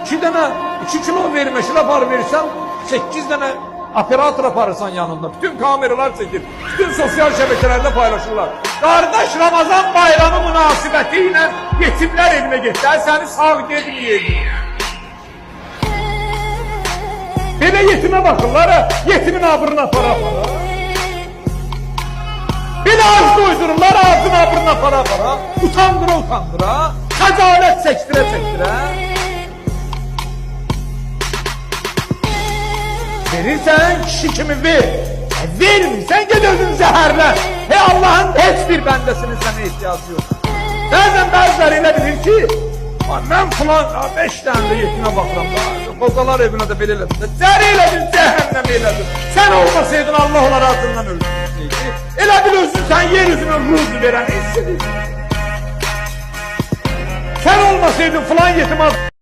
2 dənə 2 kilo vermişlə apar versən 8 dənə operator aparırsan yanında. Bütün kameralar çekir. Bütün sosyal şəbəkələrdə paylaşırlar. Qardaş Ramazan bayramı münasibəti ilə yetimlər evinə getsə səni sağ getməyəcək. Belə yetimə baxırlar, yetimin abrını apara. Belə az doydururlar, ağzın abrını apara. Utandıra, xəcalət çəkdirə. Verirsen kişi kimi ver. Vermirsen gel özün zəhərlə. Allah'ın heç bir bəndəsinin sənə ihtiyacı yok. Bəzən elə bilir ki, mən falan 5 dənə yetimə baxıram da, qocalar evinə də belə elədim də, cəri elədin, cəhənnəm elədin. Sən olmasaydın Allah onlar ardından öldürmüşseydi. Elə bil özün sən yer üzünə ruzu verən hissidir. Sen olmasaydın falan yetim